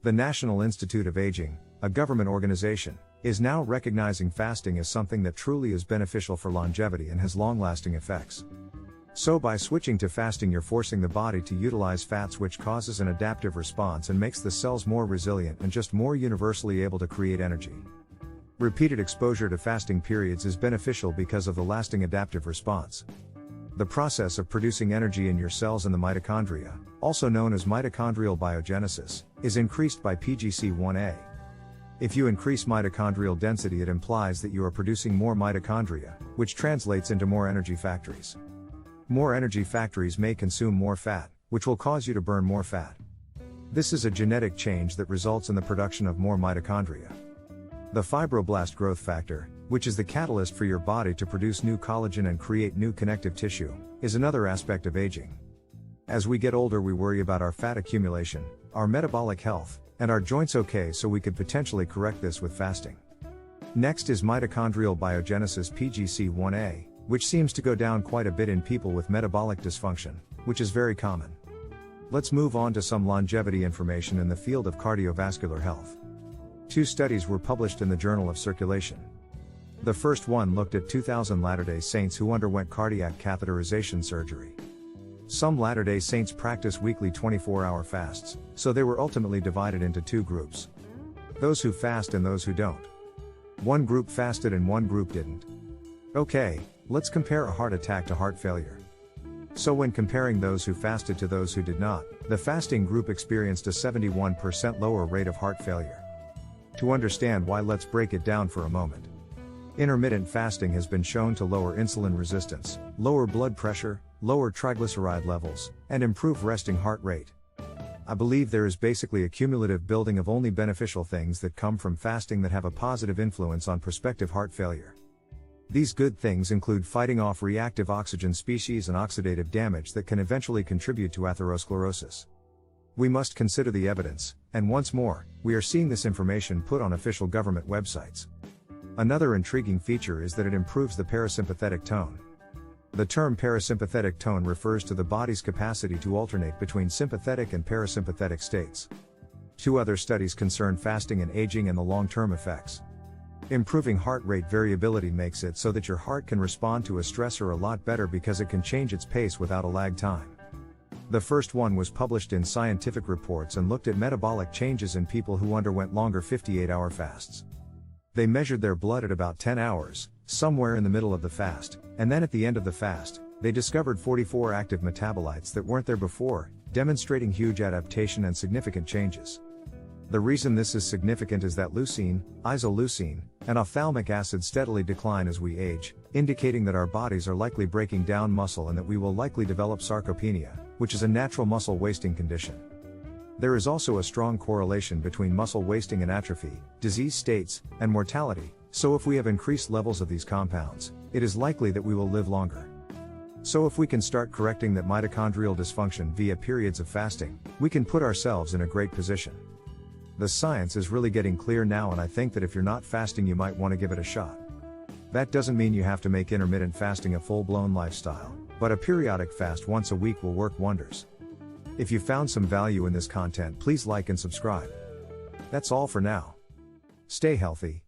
The National Institute of Aging, a government organization, is now recognizing fasting as something that truly is beneficial for longevity and has long-lasting effects. So by switching to fasting, you're forcing the body to utilize fats, which causes an adaptive response and makes the cells more resilient and just more universally able to create energy. Repeated exposure to fasting periods is beneficial because of the lasting adaptive response. The process of producing energy in your cells in the mitochondria, also known as mitochondrial biogenesis, is increased by PGC-1A. If you increase mitochondrial density, it implies that you are producing more mitochondria, which translates into more energy factories. More energy factories may consume more fat, which will cause you to burn more fat. This is a genetic change that results in the production of more mitochondria. The fibroblast growth factor, which is the catalyst for your body to produce new collagen and create new connective tissue, is another aspect of aging. As we get older, we worry about our fat accumulation, our metabolic health, and our joints. So we could potentially correct this with fasting. Next is mitochondrial biogenesis PGC-1A, which seems to go down quite a bit in people with metabolic dysfunction, which is very common. Let's move on to some longevity information in the field of cardiovascular health. 2 studies were published in the Journal of Circulation. The first one looked at 2,000 Latter-day Saints who underwent cardiac catheterization surgery. Some Latter-day Saints practice weekly 24-hour fasts, so they were ultimately divided into 2 groups. Those who fast and those who don't. One group fasted and one group didn't. Okay, let's compare a heart attack to heart failure. So when comparing those who fasted to those who did not, the fasting group experienced a 71% lower rate of heart failure. To understand why, let's break it down for a moment. Intermittent fasting has been shown to lower insulin resistance, lower blood pressure, lower triglyceride levels, and improve resting heart rate. I believe there is basically a cumulative building of only beneficial things that come from fasting that have a positive influence on prospective heart failure. These good things include fighting off reactive oxygen species and oxidative damage that can eventually contribute to atherosclerosis. We must consider the evidence, and once more, we are seeing this information put on official government websites. Another intriguing feature is that it improves the parasympathetic tone. The term parasympathetic tone refers to the body's capacity to alternate between sympathetic and parasympathetic states. 2 other studies concern fasting and aging and the long-term effects. Improving heart rate variability makes it so that your heart can respond to a stressor a lot better because it can change its pace without a lag time. The first one was published in Scientific Reports and looked at metabolic changes in people who underwent longer 58-hour fasts. They measured their blood at about 10 hours, somewhere in the middle of the fast, and then at the end of the fast, they discovered 44 active metabolites that weren't there before, demonstrating huge adaptation and significant changes. The reason this is significant is that leucine, isoleucine, and ophthalmic acid steadily decline as we age, indicating that our bodies are likely breaking down muscle and that we will likely develop sarcopenia, which is a natural muscle wasting condition. There is also a strong correlation between muscle wasting and atrophy, disease states, and mortality, so if we have increased levels of these compounds, it is likely that we will live longer. So if we can start correcting that mitochondrial dysfunction via periods of fasting, we can put ourselves in a great position. The science is really getting clear now, and I think that if you're not fasting, you might want to give it a shot. That doesn't mean you have to make intermittent fasting a full-blown lifestyle, but a periodic fast once a week will work wonders. If you found some value in this content, please like and subscribe. That's all for now. Stay healthy.